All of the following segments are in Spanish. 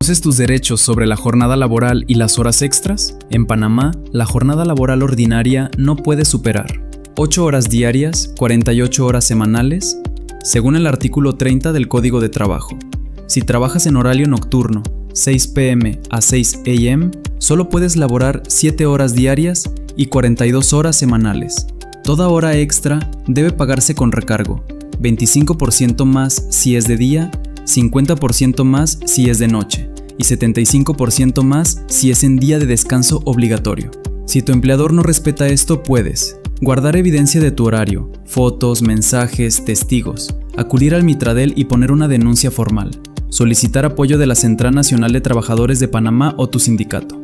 ¿Conoces tus derechos sobre la jornada laboral y las horas extras? En Panamá, la jornada laboral ordinaria no puede superar 8 horas diarias, 48 horas semanales, según el artículo 30 del Código de Trabajo. Si trabajas en horario nocturno, 6 p.m. a 6 a.m., solo puedes laborar 7 horas diarias y 42 horas semanales. Toda hora extra debe pagarse con recargo, 25% más si es de día, 50% más si es de noche y 75% más si es en día de descanso obligatorio. Si tu empleador no respeta esto, puedes guardar evidencia de tu horario, fotos, mensajes, testigos, acudir al Mitradel y poner una denuncia formal, solicitar apoyo de la Central Nacional de Trabajadores de Panamá o tu sindicato.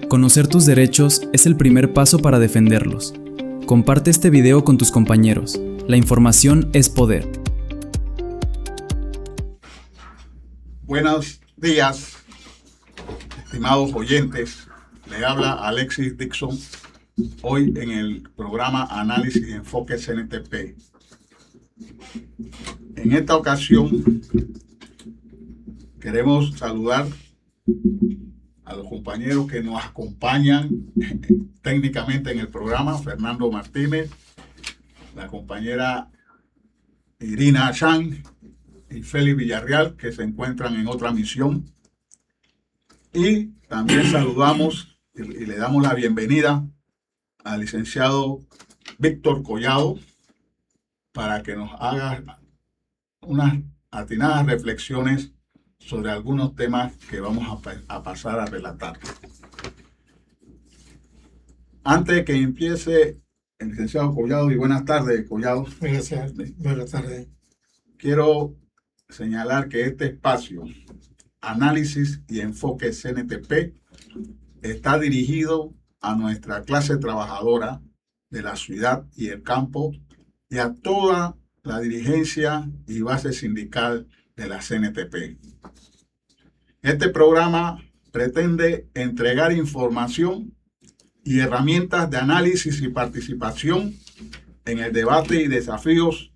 Conocer tus derechos es el primer paso para defenderlos. Comparte este video con tus compañeros. La información es poder. Buenos días, estimados oyentes. Le habla Alexis Dixon, hoy en el programa Análisis y Enfoque CNTP. En esta ocasión queremos saludar a los compañeros que nos acompañan técnicamente en el programa: Fernando Martínez, la compañera Irina Chan y Félix Villarreal, que se encuentran en otra misión. Y también saludamos y le damos la bienvenida al licenciado Víctor Collado para que nos haga unas atinadas reflexiones sobre algunos temas que vamos a pasar a relatar. Antes de que empiece el licenciado Collado, y buenas tardes, Collado. Gracias, buenas tardes. Quiero señalar que este espacio, Análisis y Enfoque CNTP, está dirigido a nuestra clase trabajadora de la ciudad y el campo y a toda la dirigencia y base sindical de la CNTP. Este programa pretende entregar información y herramientas de análisis y participación en el debate y desafíos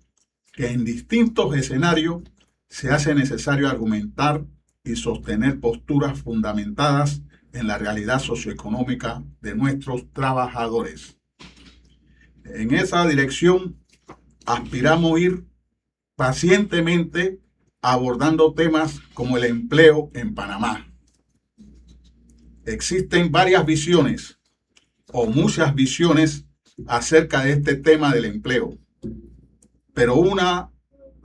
que en distintos escenarios se hace necesario argumentar y sostener posturas fundamentadas en la realidad socioeconómica de nuestros trabajadores. En esa dirección aspiramos ir pacientemente abordando temas como el empleo en Panamá. Existen varias visiones o muchas visiones acerca de este tema del empleo, pero una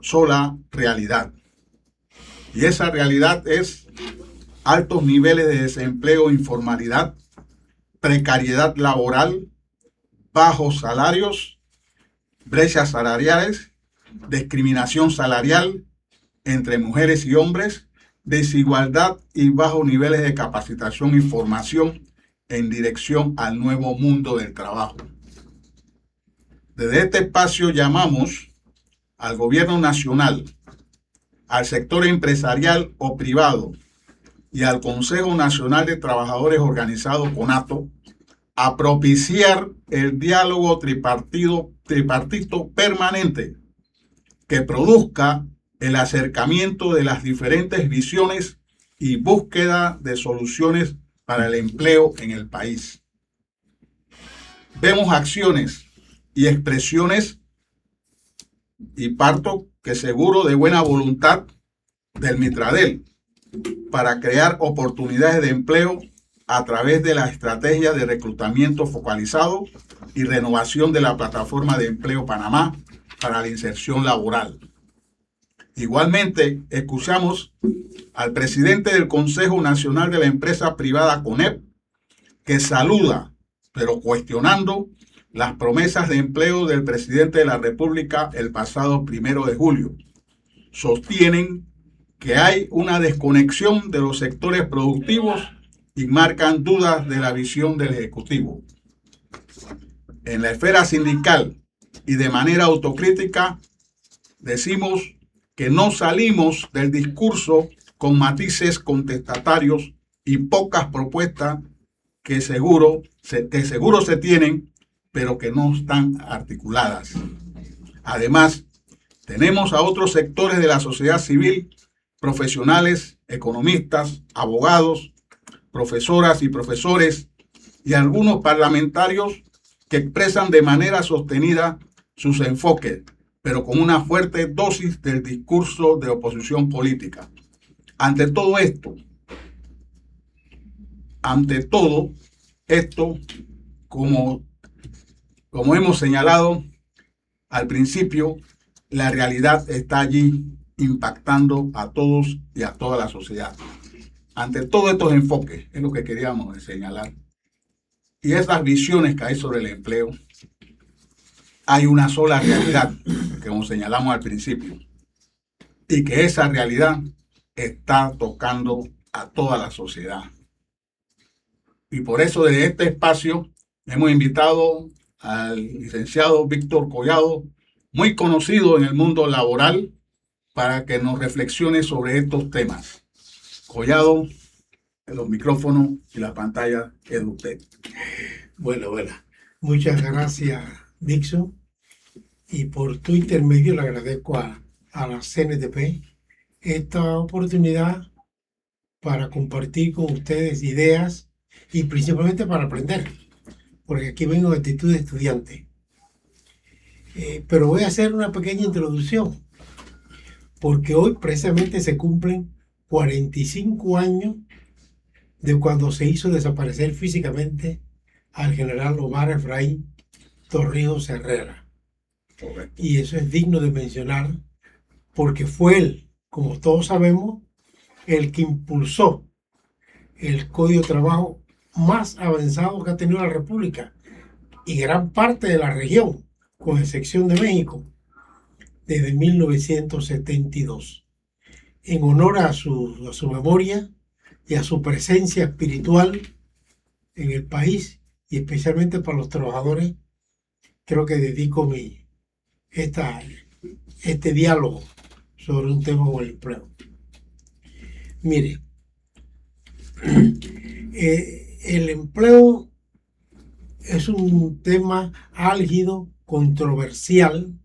sola realidad. Y esa realidad es altos niveles de desempleo e informalidad, precariedad laboral, bajos salarios, brechas salariales, discriminación salarial entre mujeres y hombres, desigualdad y bajos niveles de capacitación y formación en dirección al nuevo mundo del trabajo. Desde este espacio llamamos al gobierno nacional, al sector empresarial o privado y al Consejo Nacional de Trabajadores Organizados, CONATO, a propiciar el diálogo tripartito permanente que produzca el acercamiento de las diferentes visiones y búsqueda de soluciones para el empleo en el país. Vemos acciones y expresiones, y parto que seguro de buena voluntad del Mitradel, para crear oportunidades de empleo a través de la estrategia de reclutamiento focalizado y renovación de la plataforma de empleo Panamá para la inserción laboral. Igualmente, escuchamos al presidente del Consejo Nacional de la Empresa Privada, CONEP, que saluda, pero cuestionando las promesas de empleo del presidente de la República el pasado 1 de julio. Sostienen que hay una desconexión de los sectores productivos y marcan dudas de la visión del Ejecutivo. En la esfera sindical y de manera autocrítica, decimos que no salimos del discurso con matices contestatarios y pocas propuestas que seguro se tienen, pero que no están articuladas. Además, tenemos a otros sectores de la sociedad civil, profesionales, economistas, abogados, profesoras y profesores y algunos parlamentarios que expresan de manera sostenida sus enfoques, pero con una fuerte dosis del discurso de oposición política. Ante todo esto, como hemos señalado al principio, la realidad está allí impactando a todos y a toda la sociedad. Ante todos estos enfoques, es lo que queríamos señalar, y esas visiones que hay sobre el empleo, hay una sola realidad, que como señalamos al principio, y que esa realidad está tocando a toda la sociedad. Y por eso desde este espacio hemos invitado al licenciado Víctor Collado, muy conocido en el mundo laboral, para que nos reflexione sobre estos temas. Collado, los micrófonos y la pantalla es de usted. Bueno. Muchas gracias, Dixon. Y por tu intermedio le agradezco a la CNTP esta oportunidad para compartir con ustedes ideas y principalmente para aprender, porque aquí vengo de actitud de estudiante. Pero voy a hacer una pequeña introducción, porque hoy precisamente se cumplen 45 años de cuando se hizo desaparecer físicamente al general Omar Efraín Torrijos Herrera. Correcto. Y eso es digno de mencionar, porque fue él, como todos sabemos, el que impulsó el Código de Trabajo más avanzado que ha tenido la República y gran parte de la región, con excepción de México, desde 1972. En honor a su memoria y a su presencia espiritual en el país y especialmente para los trabajadores, creo que dedico este diálogo sobre un tema como el empleo. Mire, el empleo es un tema álgido, controversial,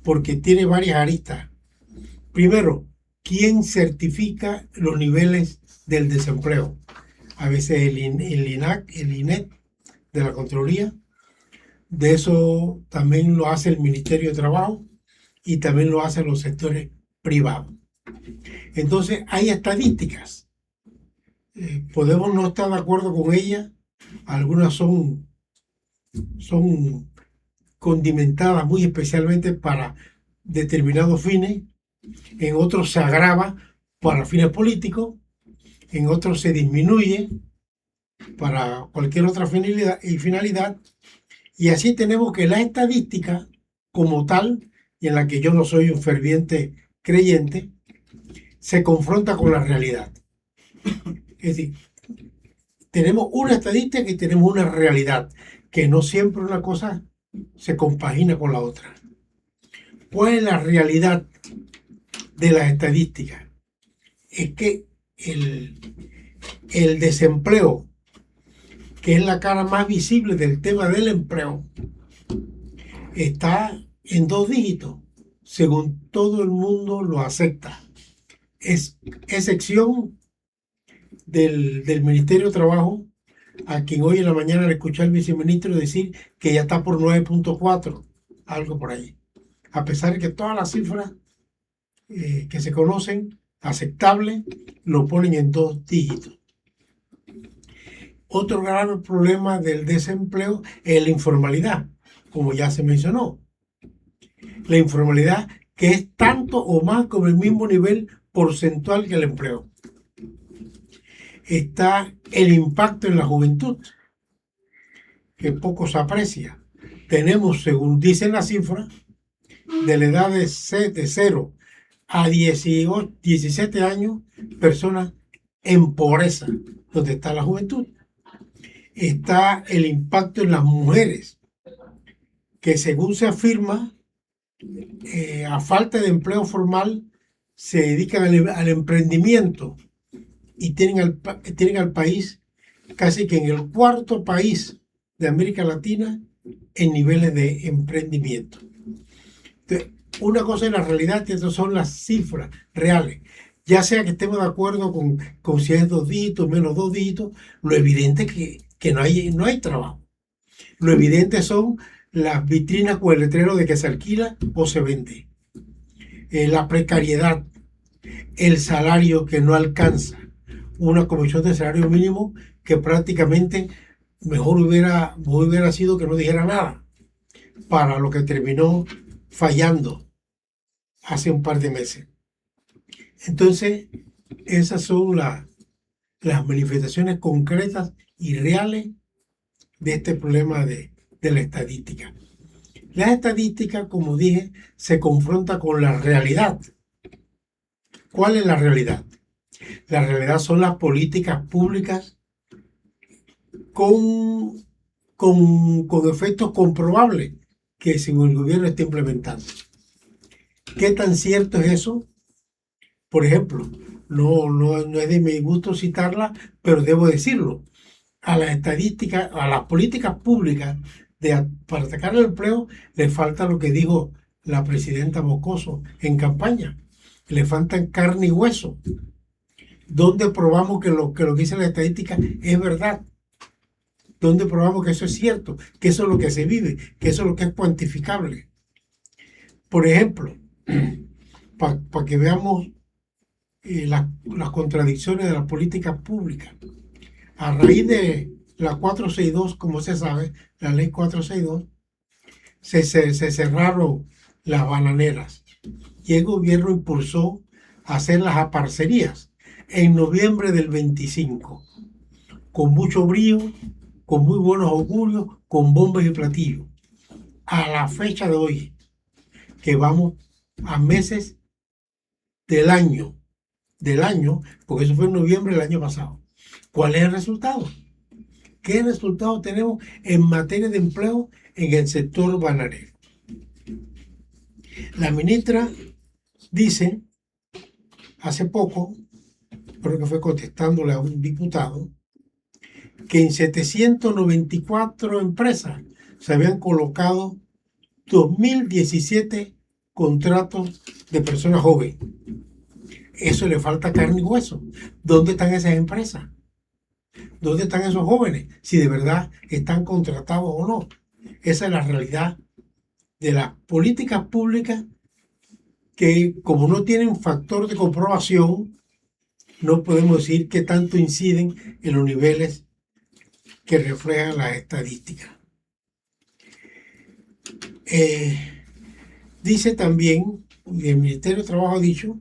porque tiene varias aristas. Primero, ¿quién certifica los niveles del desempleo? A veces el INAC, el INET de la Contraloría. De eso también lo hace el Ministerio de Trabajo y también lo hacen los sectores privados. Entonces, hay estadísticas. Podemos no estar de acuerdo con ellas. Algunas son condimentadas muy especialmente para determinados fines. En otros se agrava para fines políticos. En otros se disminuye para cualquier otra finalidad. Y así tenemos que la estadística como tal, y en la que yo no soy un ferviente creyente, se confronta con la realidad. Es decir, tenemos una estadística y tenemos una realidad, que no siempre una cosa se compagina con la otra. ¿Cuál es la realidad de las estadísticas? Es que el desempleo, que es la cara más visible del tema del empleo, está en 2 dígitos, según todo el mundo lo acepta. Es excepción del Ministerio de Trabajo, a quien hoy en la mañana le escuché al viceministro decir que ya está por 9.4, algo por ahí. A pesar de que todas las cifras que se conocen, aceptables, lo ponen en 2 dígitos. Otro gran problema del desempleo es la informalidad, como ya se mencionó. La informalidad que es tanto o más como el mismo nivel porcentual que el empleo. Está el impacto en la juventud, que poco se aprecia. Tenemos, según dicen las cifras, de la edad de 0 a 17 años, personas en pobreza, donde está la juventud. Está el impacto en las mujeres, que según se afirma, a falta de empleo formal, se dedican al emprendimiento y tienen al país casi que en el 4º país de América Latina en niveles de emprendimiento. Entonces, una cosa es la realidad y otra son las cifras reales. Ya sea que estemos de acuerdo con si es 2 dígitos, menos 2 dígitos, lo evidente es que no hay trabajo. Lo evidente son las vitrinas con el letrero de que se alquila o se vende. La precariedad, el salario que no alcanza, una comisión de salario mínimo que prácticamente mejor hubiera sido que no dijera nada, para lo que terminó fallando hace un par de meses. Entonces, esas son las manifestaciones concretas y reales de este problema de la estadística. La estadística, como dije, se confronta con la realidad. ¿Cuál es la realidad? La realidad son las políticas públicas con efectos comprobables que según el gobierno está implementando. ¿Qué tan cierto es eso? Por ejemplo, no es de mi gusto citarla, pero debo decirlo. A las estadísticas, a las políticas públicas para atacar el empleo, le falta lo que dijo la presidenta Mocoso en campaña. Le faltan carne y hueso. ¿Dónde probamos que lo que dice la estadística es verdad? ¿Dónde probamos que eso es cierto? Que eso es lo que se vive, que eso es lo que es cuantificable. Por ejemplo, para que veamos las contradicciones de las políticas públicas. A raíz de la 462, como se sabe, la ley 462, se cerraron las bananeras y el gobierno impulsó hacer las aparcerías en noviembre del 25, con mucho brío, con muy buenos augurios, con bombas y platillos. A la fecha de hoy, que vamos a meses del año, porque eso fue en noviembre del año pasado. ¿Cuál es el resultado? ¿Qué resultado tenemos en materia de empleo en el sector bananero? La ministra dice, hace poco, creo que fue contestándole a un diputado, que en 794 empresas se habían colocado 2017 contratos de personas jóvenes. Eso le falta carne y hueso. ¿Dónde están esas empresas? ¿Dónde están esos jóvenes? Si de verdad están contratados o no. Esa es la realidad de las políticas públicas que, como no tienen factor de comprobación, no podemos decir que tanto inciden en los niveles que reflejan las estadísticas. Dice también, y el Ministerio de Trabajo ha dicho,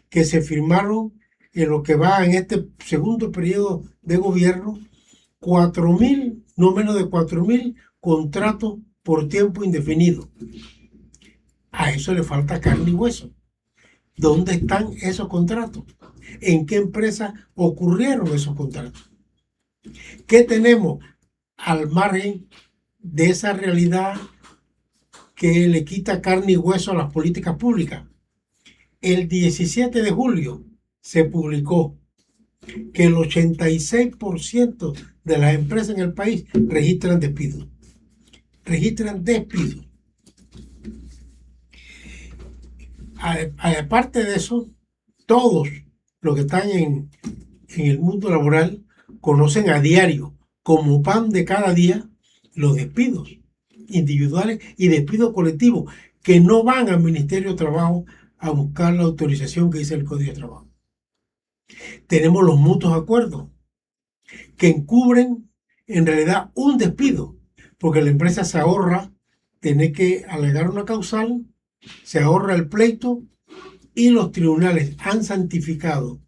que se firmaron en lo que va en este segundo periodo de gobierno 4.000, no menos de 4.000 contratos por tiempo indefinido. A eso le falta carne y hueso. ¿Dónde están esos contratos? ¿En qué empresas ocurrieron esos contratos? ¿Qué tenemos al margen de esa realidad que le quita carne y hueso a las políticas públicas? El 17 de julio se publicó que el 86% de las empresas en el país registran despidos. Aparte de eso, todos los que están en el mundo laboral conocen a diario, como pan de cada día, los despidos individuales y despidos colectivos que no van al Ministerio de Trabajo a buscar la autorización que dice el Código de Trabajo. Tenemos los mutuos acuerdos que encubren en realidad un despido, porque la empresa se ahorra tener que alegar una causal, se ahorra el pleito y los tribunales han santificado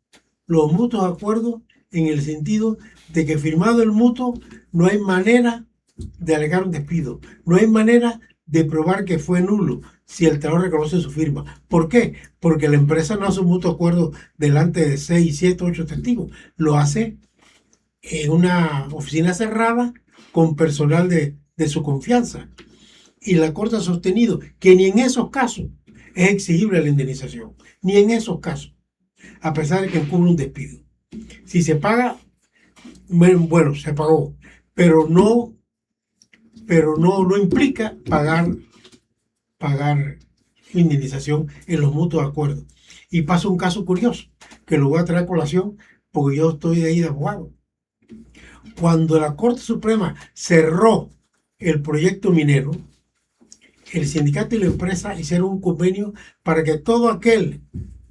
los mutuos acuerdos en el sentido de que firmado el mutuo no hay manera de alegar un despido, no hay manera de probar que fue nulo si el trabajador reconoce su firma. ¿Por qué? Porque la empresa no hace un mutuo acuerdo delante de 6, 7, 8 testigos. Lo hace en una oficina cerrada con personal de su confianza. Y la Corte ha sostenido que ni en esos casos es exigible la indemnización. Ni en esos casos. A pesar de que encubre un despido. Si se paga, bueno, se pagó. Pero no implica pagar indemnización en los mutuos acuerdos. Y pasa un caso curioso, que lo voy a traer a colación porque yo estoy de ahí de abogado. Cuando la Corte Suprema cerró el proyecto minero, el sindicato y la empresa hicieron un convenio para que todo aquel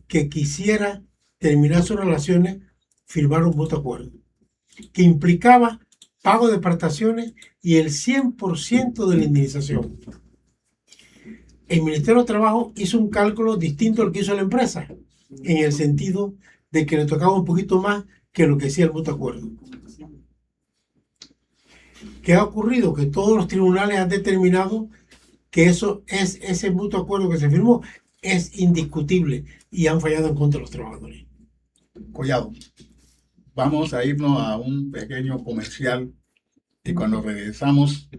que quisiera terminar sus relaciones firmara un mutuo acuerdo, que implicaba pago de prestaciones y el 100% de la indemnización. El Ministerio de Trabajo hizo un cálculo distinto al que hizo la empresa, en el sentido de que le tocaba un poquito más que lo que decía el mutuo acuerdo. ¿Qué ha ocurrido? Que todos los tribunales han determinado que ese mutuo acuerdo que se firmó es indiscutible y han fallado en contra de los trabajadores. Collado, vamos a irnos a un pequeño comercial y cuando regresamos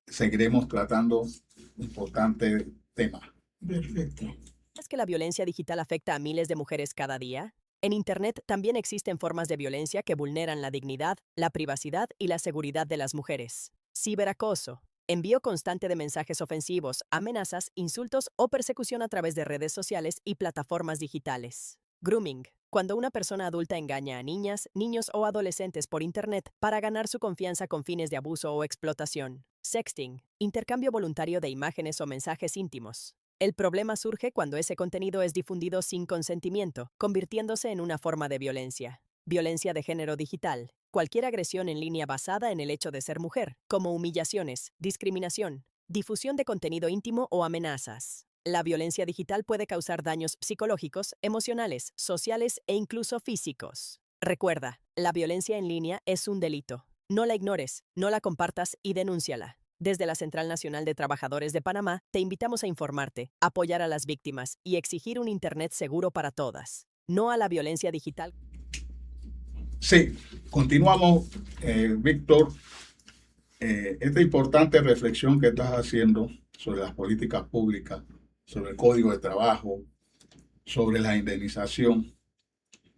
seguiremos tratando un importante tema. Perfecto. ¿Es que la violencia digital afecta a miles de mujeres cada día? En Internet también existen formas de violencia que vulneran la dignidad, la privacidad y la seguridad de las mujeres. Ciberacoso. Envío constante de mensajes ofensivos, amenazas, insultos o persecución a través de redes sociales y plataformas digitales. Grooming. Cuando una persona adulta engaña a niñas, niños o adolescentes por Internet para ganar su confianza con fines de abuso o explotación. Sexting. Intercambio voluntario de imágenes o mensajes íntimos. El problema surge cuando ese contenido es difundido sin consentimiento, convirtiéndose en una forma de violencia. Violencia de género digital. Cualquier agresión en línea basada en el hecho de ser mujer, como humillaciones, discriminación, difusión de contenido íntimo o amenazas. La violencia digital puede causar daños psicológicos, emocionales, sociales e incluso físicos. Recuerda, la violencia en línea es un delito. No la ignores, no la compartas y denúnciala. Desde la Central Nacional de Trabajadores de Panamá, te invitamos a informarte, apoyar a las víctimas y exigir un Internet seguro para todas. No a la violencia digital. Sí, continuamos, Víctor. Esta importante reflexión que estás haciendo sobre las políticas públicas, sobre el código de trabajo, sobre la indemnización.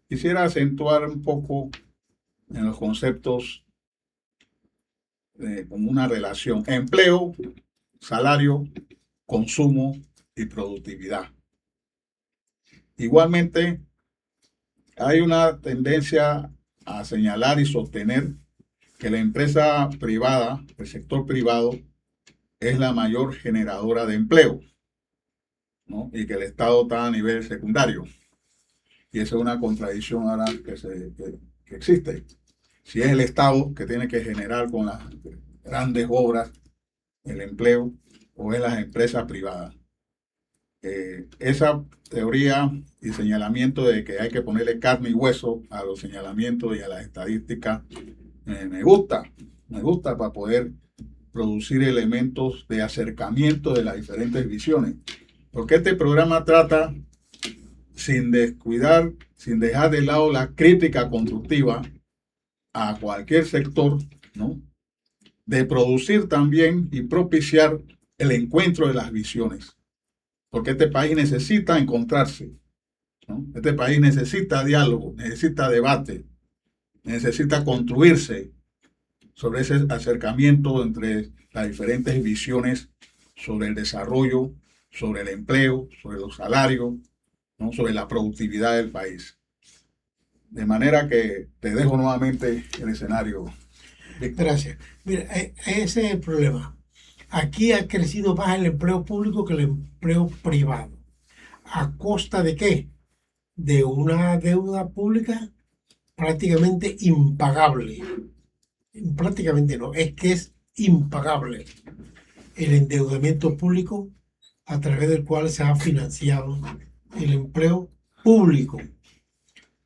Quisiera acentuar un poco en los conceptos como una relación empleo, salario, consumo y productividad. Igualmente, hay una tendencia a señalar y sostener que la empresa privada, el sector privado, es la mayor generadora de empleo, ¿no? Y que el Estado está a nivel secundario. Y esa es una contradicción ahora que existe. Si es el Estado que tiene que generar con las grandes obras el empleo o es las empresas privadas. Esa teoría y señalamiento de que hay que ponerle carne y hueso a los señalamientos y a las estadísticas me gusta para poder producir elementos de acercamiento de las diferentes visiones. Porque este programa trata, sin descuidar, sin dejar de lado la crítica constructiva a cualquier sector, ¿no?, de producir también y propiciar el encuentro de las visiones. Porque este país necesita encontrarse, ¿no? Este país necesita diálogo, necesita debate, necesita construirse sobre ese acercamiento entre las diferentes visiones sobre el desarrollo, sobre el empleo, sobre los salarios, ¿no?, sobre la productividad del país. De manera que te dejo nuevamente el escenario, Víctor. Gracias. Mira, ese es el problema. Aquí ha crecido más el empleo público que el empleo privado. ¿A costa de qué? De una deuda pública prácticamente impagable. Prácticamente no, es que es impagable el endeudamiento público a través del cual se ha financiado el empleo público.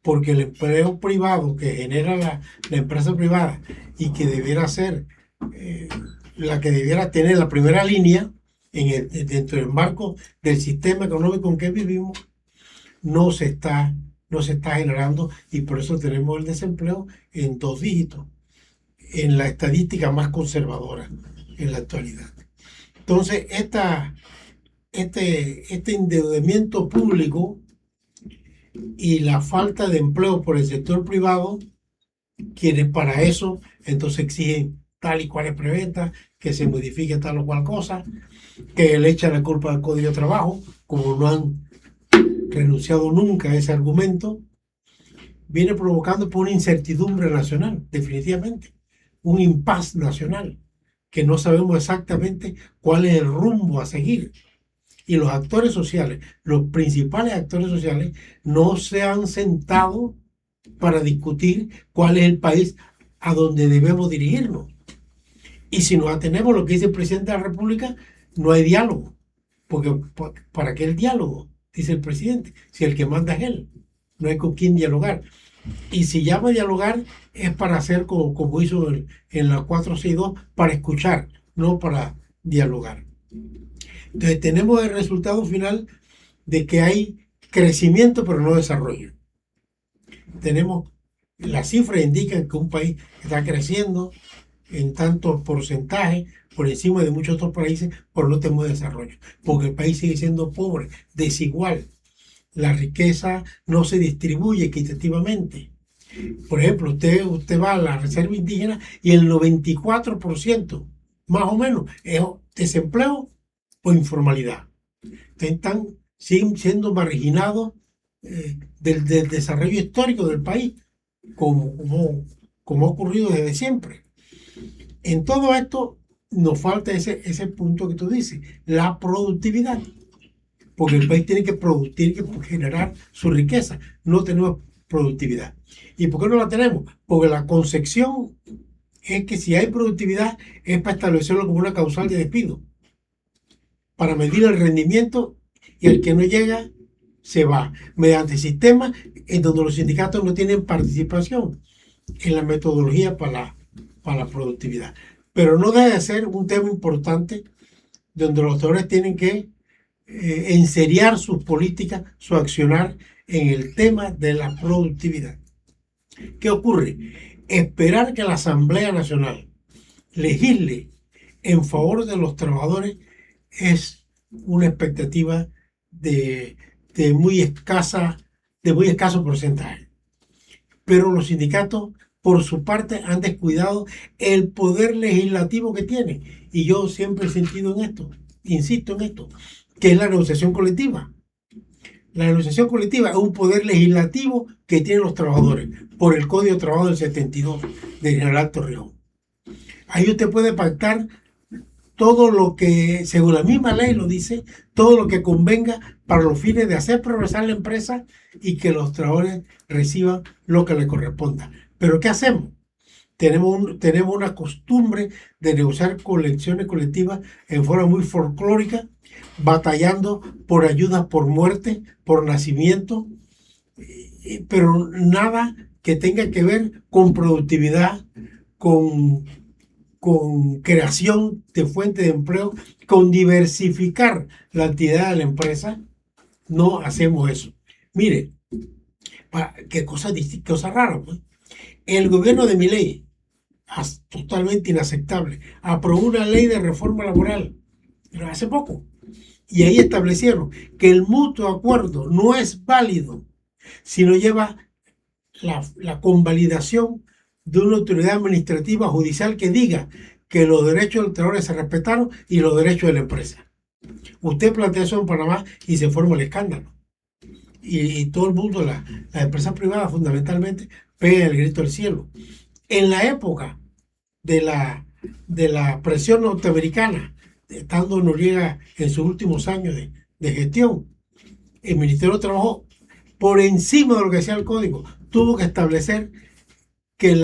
Porque el empleo privado que genera la empresa privada y que debiera ser la que debiera tener la primera línea dentro del marco del sistema económico en que vivimos, no se está generando, y por eso tenemos el desempleo en 2 dígitos, en la estadística más conservadora en la actualidad. Entonces, este endeudamiento público y la falta de empleo por el sector privado, quienes para eso entonces exigen tal y cual es preventa, que se modifique tal o cual cosa, que le echan la culpa al Código de Trabajo, como no han renunciado nunca a ese argumento, viene provocando por una incertidumbre nacional, definitivamente, un impasse nacional, que no sabemos exactamente cuál es el rumbo a seguir. Y los actores sociales, los principales actores sociales, no se han sentado para discutir cuál es el país a donde debemos dirigirnos. Y si nos atenemos a lo que dice el presidente de la República, no hay diálogo. Porque ¿para qué el diálogo? Dice el presidente, si el que manda es él. No hay con quién dialogar. Y si llama a dialogar es para hacer como hizo en la 462, para escuchar, no para dialogar. Entonces tenemos el resultado final de que hay crecimiento pero no desarrollo. Tenemos, las cifras indican que un país está creciendo en tantos porcentajes por encima de muchos otros países, pero no tenemos desarrollo, porque el país sigue siendo pobre, desigual. La riqueza no se distribuye equitativamente. Por ejemplo, usted va a la reserva indígena y el 94%, más o menos, es desempleo o informalidad. Siguen siendo marginados del desarrollo histórico del país, como ha ocurrido desde siempre. En todo esto nos falta ese punto que tú dices, la productividad. Porque el país tiene que producir, que generar su riqueza. No tenemos productividad. ¿Y por qué no la tenemos? Porque la concepción es que si hay productividad es para establecerlo como una causal de despido, para medir el rendimiento, y el que no llega se va, mediante sistemas en donde los sindicatos no tienen participación en la metodología para la productividad. Pero no debe de ser un tema importante donde los autores tienen que enseriar sus políticas, su accionar en el tema de la productividad. ¿Qué ocurre? Esperar que la Asamblea Nacional legisle en favor de los trabajadores es una expectativa de muy escaso porcentaje. Pero los sindicatos, por su parte, han descuidado el poder legislativo que tienen. Y yo siempre he sentido en esto, insisto en esto, que es la negociación colectiva. La negociación colectiva es un poder legislativo que tienen los trabajadores por el Código de Trabajo del 72 de General Torreón. Ahí usted puede pactar todo lo que, según la misma ley lo dice, todo lo que convenga para los fines de hacer progresar la empresa y que los trabajadores reciban lo que les corresponda. Pero ¿qué hacemos? Tenemos una costumbre de negociar colecciones colectivas en forma muy folclórica, batallando por ayudas por muerte, por nacimiento, pero nada que tenga que ver con productividad, con creación de fuentes de empleo, con diversificar la actividad de la empresa. No hacemos eso. Mire, qué cosa rara, pues. El gobierno de Milei, totalmente inaceptable, aprobó una ley de reforma laboral, pero hace poco. Y ahí establecieron que el mutuo acuerdo no es válido si no lleva la convalidación de una autoridad administrativa judicial que diga que los derechos de los trabajadores se respetaron y los derechos de la empresa. Usted plantea eso en Panamá y se forma el escándalo. Y todo el mundo, las empresas privadas fundamentalmente, pegan el grito al cielo. En la época de la presión norteamericana, estando Noriega en sus últimos años de gestión, el Ministerio de Trabajo, por encima de lo que decía el código, tuvo que establecer que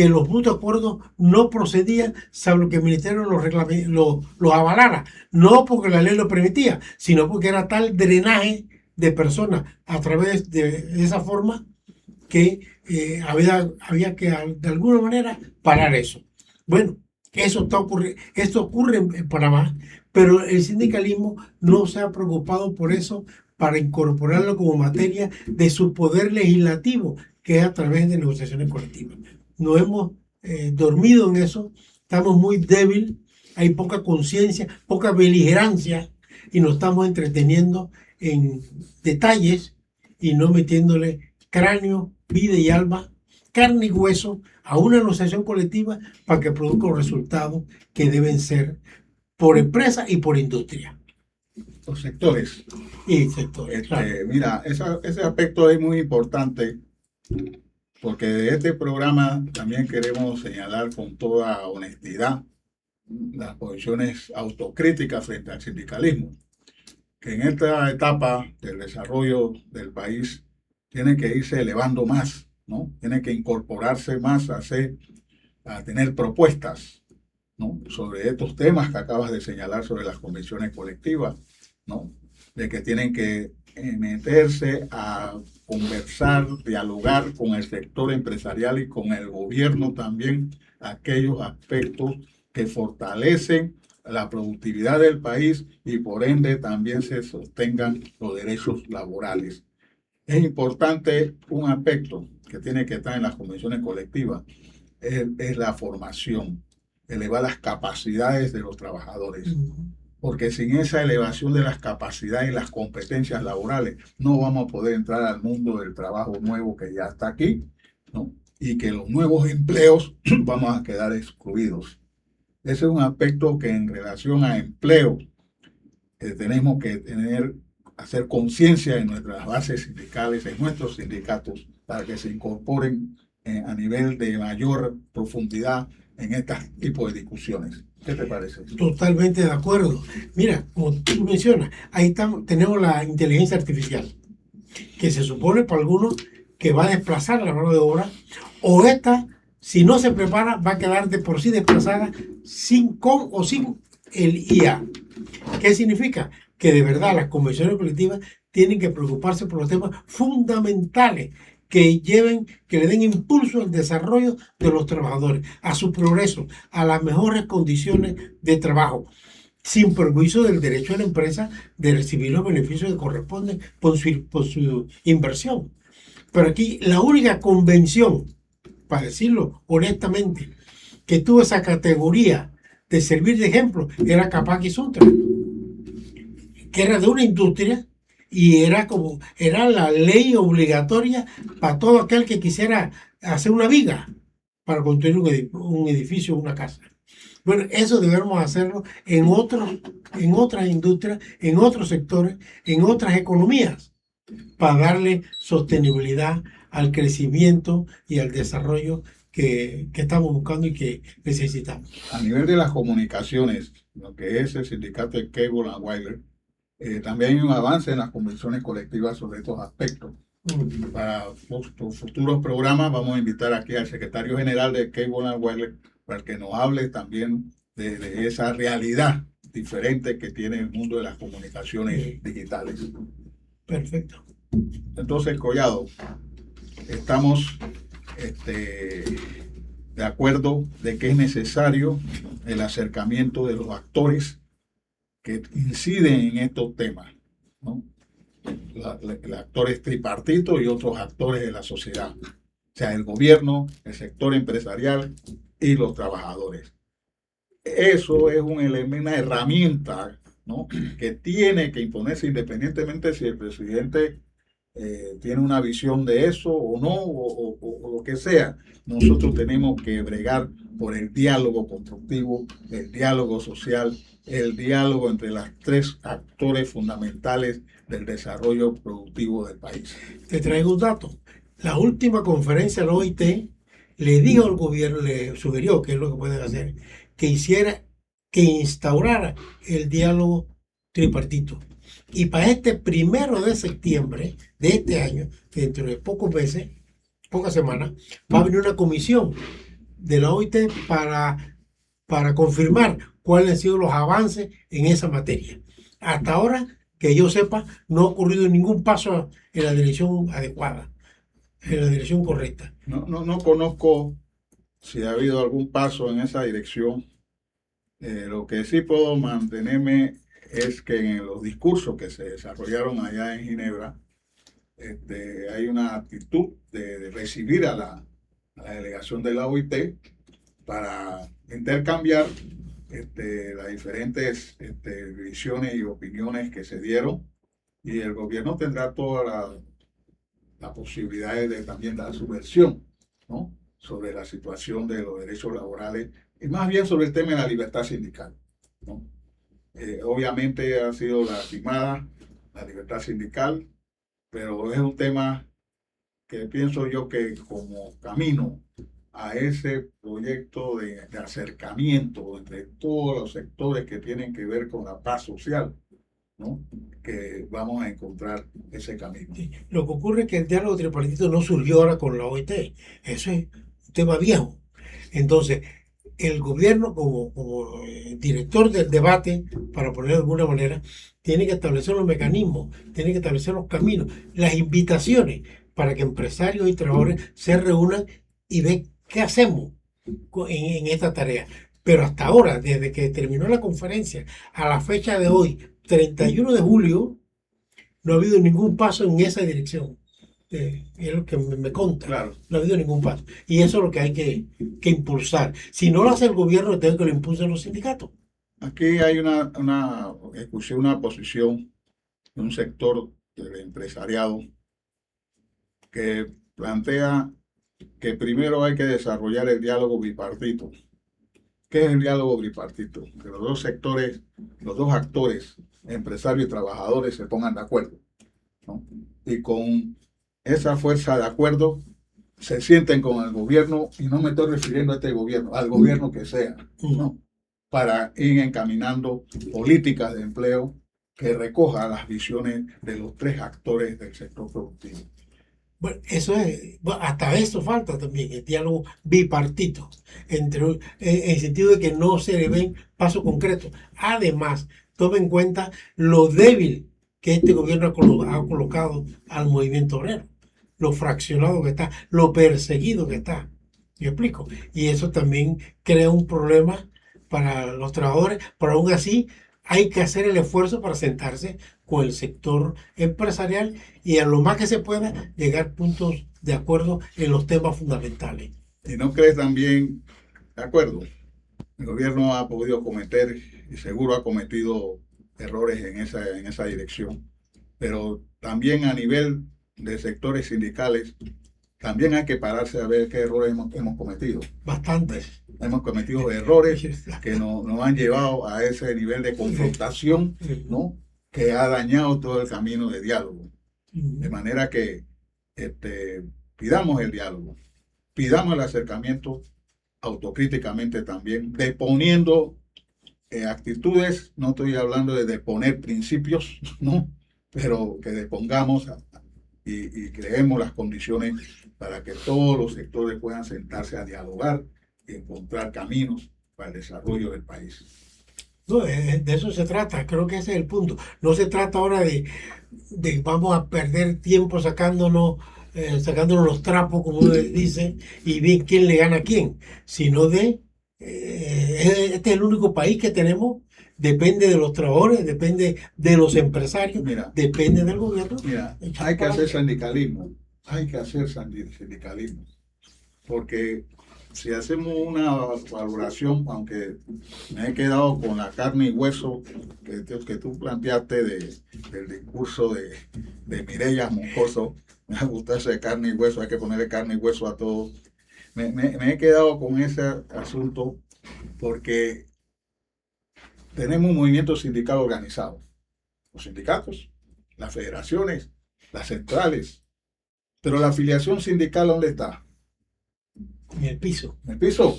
los mutuos acuerdos no procedían salvo que el Ministerio los avalara, no porque la ley lo permitía, sino porque era tal drenaje de personas a través de esa forma que había que de alguna manera parar eso. Bueno, esto ocurre en Panamá, pero el sindicalismo no se ha preocupado por eso para incorporarlo como materia de su poder legislativo, que es a través de negociaciones colectivas. No hemos dormido en eso, estamos muy débiles, hay poca conciencia, poca beligerancia y nos estamos entreteniendo en detalles y no metiéndole cráneo, vida y alma, carne y hueso a una negociación colectiva para que produzca los resultados que deben ser por empresa y por industria. los sectores. y sectores. Claro. Mira, ese aspecto es muy importante porque de este programa también queremos señalar con toda honestidad las posiciones autocríticas frente al sindicalismo, que en esta etapa del desarrollo del país tiene que irse elevando más, ¿no? Tiene que incorporarse más a tener propuestas, ¿no? Sobre estos temas que acabas de señalar sobre las convenciones colectivas, ¿no? De que tienen que meterse a conversar, dialogar con el sector empresarial y con el gobierno también, aquellos aspectos que fortalecen la productividad del país y por ende también se sostengan los derechos laborales. Es importante un aspecto que tiene que estar en las convenciones colectivas, es la formación, elevar las capacidades de los trabajadores. Porque sin esa elevación de las capacidades y las competencias laborales no vamos a poder entrar al mundo del trabajo nuevo que ya está aquí, ¿no? Y que los nuevos empleos vamos a quedar excluidos. Ese es un aspecto que en relación a empleo tenemos que hacer conciencia en nuestras bases sindicales, en nuestros sindicatos, para que se incorporen a nivel de mayor profundidad en este tipo de discusiones. ¿Qué te parece? Totalmente de acuerdo. Mira, como tú mencionas, ahí tenemos la inteligencia artificial, que se supone por algunos que va a desplazar la mano de obra, o esta, si no se prepara, va a quedar de por sí desplazada con o sin el IA. ¿Qué significa? Que de verdad las convenciones colectivas tienen que preocuparse por los temas fundamentales que le den impulso al desarrollo de los trabajadores, a su progreso, a las mejores condiciones de trabajo, sin perjuicio del derecho de la empresa de recibir los beneficios que corresponden por su inversión. Pero aquí la única convención, para decirlo honestamente, que tuvo esa categoría de servir de ejemplo era Capaki Suntra, que era de una industria y era la ley obligatoria para todo aquel que quisiera hacer una viga para construir un edificio, una casa. Bueno, eso debemos hacerlo en otras industrias, en otros sectores, en otras economías, para darle sostenibilidad al crecimiento y al desarrollo que estamos buscando y que necesitamos. A nivel de las comunicaciones, lo que es el sindicato de Cable and Wireless, también hay un avance en las convenciones colectivas sobre estos aspectos. Para futuros programas vamos a invitar aquí al secretario general de Cable and Wireless para que nos hable también de esa realidad diferente que tiene el mundo de las comunicaciones digitales. Perfecto. Entonces, Collado, estamos de acuerdo de que es necesario el acercamiento de los actores que inciden en estos temas, ¿no? Los actores tripartitos y otros actores de la sociedad, o sea, el gobierno, el sector empresarial y los trabajadores. Eso es un elemento, una herramienta, ¿no? Que tiene que imponerse independientemente si el presidente tiene una visión de eso o no, o lo que sea. Nosotros tenemos que bregar por el diálogo constructivo, el diálogo social, el diálogo entre los tres actores fundamentales del desarrollo productivo del país. Te traigo un dato. La última conferencia de la OIT le dijo al gobierno, le sugirió, que es lo que pueden hacer, que instaurara el diálogo tripartito. Y para este 1 de septiembre de este año, dentro de pocos meses, pocas semanas, va a venir una comisión de la OIT para confirmar cuáles han sido los avances en esa materia. Hasta ahora, que yo sepa, no ha ocurrido ningún paso en la dirección adecuada, en la dirección correcta. No conozco si ha habido algún paso en esa dirección. Lo que sí puedo mantenerme es que en los discursos que se desarrollaron allá en Ginebra, hay una actitud de recibir a la delegación de la OIT para intercambiar las diferentes visiones y opiniones que se dieron, y el gobierno tendrá toda la posibilidad de también dar su versión, ¿no? Sobre la situación de los derechos laborales y más bien sobre el tema de la libertad sindical, ¿no? Obviamente ha sido lastimada la libertad sindical, pero es un tema que pienso yo que como camino a ese proyecto de acercamiento entre todos los sectores que tienen que ver con la paz social, ¿no? Que vamos a encontrar ese camino. Sí. Lo que ocurre es que el diálogo tripartito no surgió ahora con la OIT. Eso es un tema viejo. Entonces, el gobierno, como director del debate, para ponerlo de alguna manera, tiene que establecer los mecanismos, tiene que establecer los caminos, las invitaciones para que empresarios y trabajadores se reúnan y vean qué hacemos en esta tarea. Pero hasta ahora, desde que terminó la conferencia a la fecha de hoy, 31 de julio, no ha habido ningún paso en esa dirección. Es lo que me conta. Claro. No ha habido ningún paso. Y eso es lo que hay que impulsar. Si no lo hace el gobierno, tengo que lo impulsen los sindicatos. Aquí hay escuché una posición de un sector del empresariado que plantea que primero hay que desarrollar el diálogo bipartito. ¿Qué es el diálogo bipartito? Que los dos sectores, los dos actores, empresarios y trabajadores, se pongan de acuerdo, ¿no? Y con esa fuerza de acuerdo se sienten con el gobierno, y no me estoy refiriendo a este gobierno, al gobierno que sea, ¿no? Para ir encaminando políticas de empleo que recoja las visiones de los tres actores del sector productivo. Bueno, eso es, bueno, hasta eso falta también, el diálogo bipartito, en el sentido de que no se le ven pasos concretos. Además, tome en cuenta lo débil que este gobierno ha colocado al movimiento obrero, lo fraccionado que está, lo perseguido que está. ¿Me explico? Y eso también crea un problema para los trabajadores, pero aún así hay que hacer el esfuerzo para sentarse con el sector empresarial y a lo más que se pueda llegar a puntos de acuerdo en los temas fundamentales. ¿Y no crees también, de acuerdo, el gobierno ha podido cometer y seguro ha cometido errores en esa dirección, pero también a nivel de sectores sindicales, también hay que pararse a ver qué errores hemos cometido? Bastantes. Hemos cometido errores que nos han llevado a ese nivel de confrontación, ¿no? Que ha dañado todo el camino de diálogo. De manera que pidamos el diálogo, pidamos el acercamiento autocríticamente también, deponiendo actitudes, no estoy hablando de deponer principios, ¿no? Pero que depongamos y creemos las condiciones para que todos los sectores puedan sentarse a dialogar y encontrar caminos para el desarrollo del país. No, de eso se trata, creo que ese es el punto. No se trata ahora de vamos a perder tiempo sacándonos los trapos, como uno dice, y ver quién le gana a quién, sino este es el único país que tenemos, depende de los trabajadores, depende de los empresarios, Mira, depende del gobierno. Mira, hay que hacer sindicalismo, porque si hacemos una valoración, aunque me he quedado con la carne y hueso que tú planteaste del discurso de Mireya Moscoso, me ha gustado ese carne y hueso, hay que ponerle carne y hueso a todos. Me he quedado con ese asunto porque tenemos un movimiento sindical organizado. Los sindicatos, las federaciones, las centrales. Pero la afiliación sindical, ¿dónde está? En el piso. En el piso.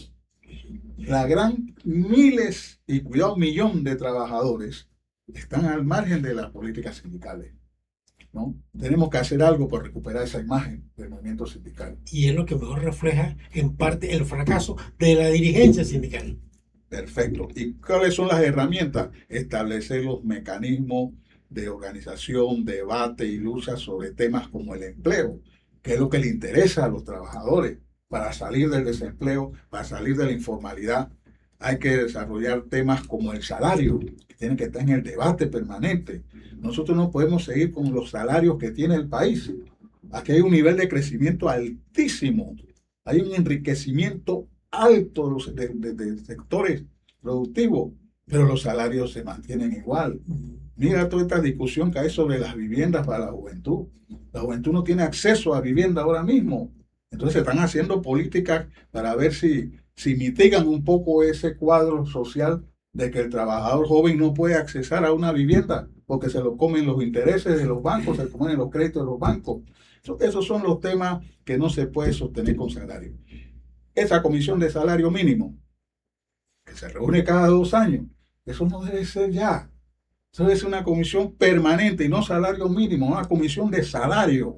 La gran miles y cuidado millón de trabajadores están al margen de las políticas sindicales, ¿no? Tenemos que hacer algo por recuperar esa imagen del movimiento sindical. Y es lo que mejor refleja en parte el fracaso de la dirigencia sindical. Perfecto. ¿Y cuáles son las herramientas? Establecer los mecanismos de organización, debate y lucha sobre temas como el empleo, que es lo que le interesa a los trabajadores para salir del desempleo, para salir de la informalidad. Hay que desarrollar temas como el salario, que tienen que estar en el debate permanente. Nosotros no podemos seguir con los salarios que tiene el país. Aquí hay un nivel de crecimiento altísimo, hay un enriquecimiento alto de sectores productivos, pero los salarios se mantienen igual. Mira toda esta discusión que hay sobre las viviendas para la juventud. La juventud no tiene acceso a vivienda ahora mismo. Entonces se están haciendo políticas para ver si mitigan un poco ese cuadro social de que el trabajador joven no puede accesar a una vivienda porque se lo comen los intereses de los bancos, se comen los créditos de los bancos. Esos son los temas que no se puede sostener con salario. Esa comisión de salario mínimo, que se reúne cada 2 años, eso no debe ser ya. Eso debe ser una comisión permanente y no salario mínimo, una comisión de salario.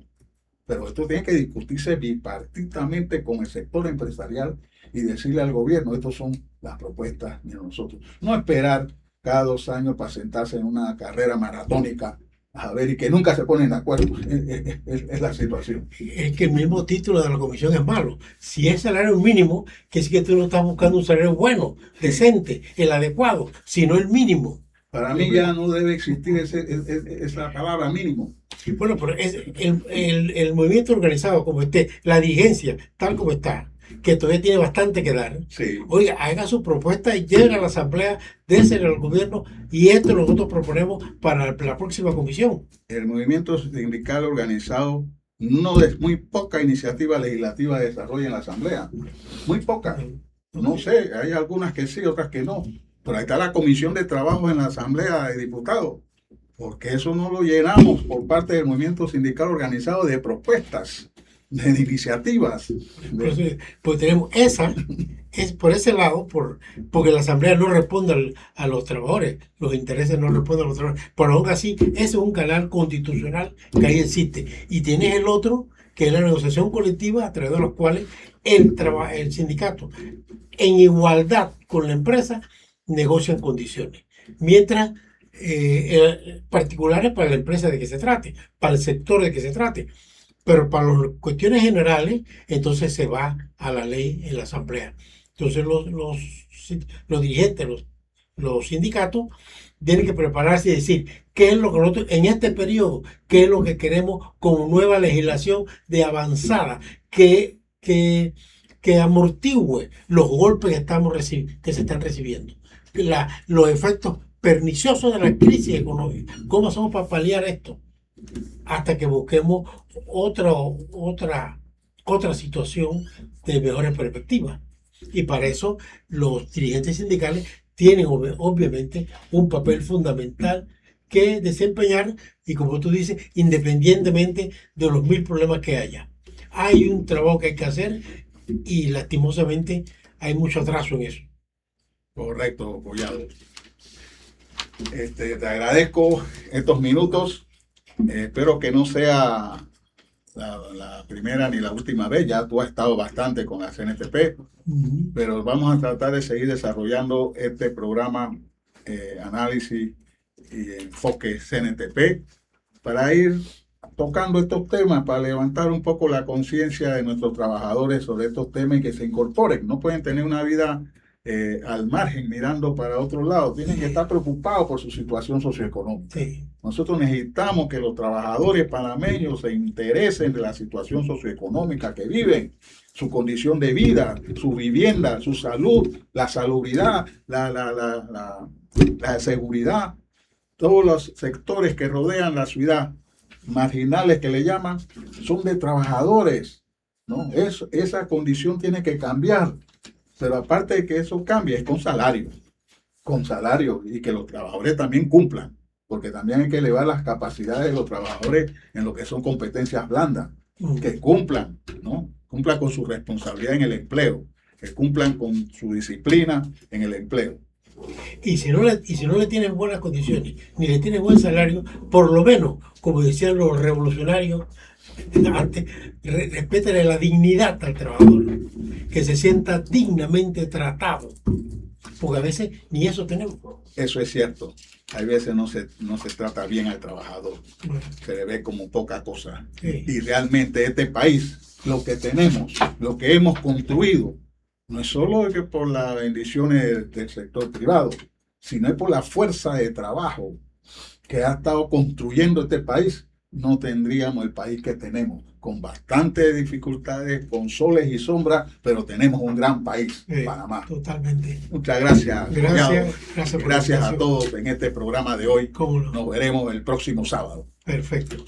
Pero esto tiene que discutirse bipartitamente con el sector empresarial y decirle al gobierno, estas son las propuestas de nosotros. No esperar cada 2 años para sentarse en una carrera maratónica a ver y que nunca se ponen de acuerdo. Es la situación. Es que el mismo título de la comisión es malo. Si es salario mínimo, que es que tú no estás buscando un salario bueno, decente, el adecuado, sino el mínimo. Para mí ya no debe existir esa palabra mínimo. Bueno, pero es el movimiento organizado como esté, la dirigencia tal como está, que todavía tiene bastante que dar. Sí. Oiga, haga su propuesta y lleve a la asamblea, désela al gobierno y esto nosotros proponemos para la próxima comisión. El movimiento sindical organizado no es muy poca iniciativa legislativa desarrolla en la asamblea. Muy poca. No sé, hay algunas que sí, otras que no. Pero ahí está la comisión de trabajo en la asamblea de diputados. Porque eso no lo llenamos por parte del movimiento sindical organizado de propuestas, de iniciativas. Pues tenemos esa, es por ese lado, porque la asamblea no responde a los trabajadores, los intereses no responden a los trabajadores. Pero aún así, ese es un canal constitucional que ahí existe. Y tienes el otro, que es la negociación colectiva, a través de los cuales el sindicato, en igualdad con la empresa, negocian condiciones. Mientras particulares para la empresa de que se trate, para el sector de que se trate, pero para las cuestiones generales, entonces se va a la ley en la asamblea. Entonces los dirigentes, los sindicatos, tienen que prepararse y decir qué es lo que nosotros, en este periodo, qué es lo que queremos con nueva legislación de avanzada, que amortigüe los golpes que se están recibiendo, los efectos perniciosos de la crisis económica. ¿Cómo hacemos para paliar esto? Hasta que busquemos otra situación de mejores perspectivas. Y para eso los dirigentes sindicales tienen obviamente un papel fundamental que desempeñar, y como tú dices, independientemente de los 1000 problemas que haya. Hay un trabajo que hay que hacer y lastimosamente hay mucho atraso en eso. Correcto, Collado. Te agradezco estos minutos. Espero que no sea la primera ni la última vez. Ya tú has estado bastante con la CNTP, pero vamos a tratar de seguir desarrollando este programa análisis y enfoque CNTP para ir tocando estos temas, para levantar un poco la conciencia de nuestros trabajadores sobre estos temas y que se incorporen. No pueden tener una vida al margen, mirando para otro lado. Tienen que estar preocupados por su situación socioeconómica. Sí. Nosotros necesitamos que los trabajadores panameños se interesen de la situación socioeconómica que viven, su condición de vida, su vivienda, su salud, la salubridad, la seguridad. Todos los sectores que rodean la ciudad, marginales que le llaman, son de trabajadores, ¿no? Esa condición tiene que cambiar. Pero aparte de que eso cambie, es con salario, y que los trabajadores también cumplan, porque también hay que elevar las capacidades de los trabajadores en lo que son competencias blandas, que cumplan, ¿no? Cumplan con su responsabilidad en el empleo, que cumplan con su disciplina en el empleo. Y si no le tienen buenas condiciones, ni le tienen buen salario, por lo menos, como decían los revolucionarios antes, respétenle la dignidad al trabajador, que se sienta dignamente tratado, porque a veces ni eso tenemos. Eso es cierto. Hay veces no se trata bien al trabajador, se le ve como poca cosa. Sí. Y realmente este país, lo que tenemos, lo que hemos construido, no es solo que por las bendiciones del sector privado, sino es por la fuerza de trabajo que ha estado construyendo este país. No tendríamos el país que tenemos, con bastantes dificultades, con soles y sombras, pero tenemos un gran país, Panamá. Totalmente. Muchas gracias. Gracias a todos en este programa de hoy. ¿Cómo no? Nos veremos el próximo sábado. Perfecto.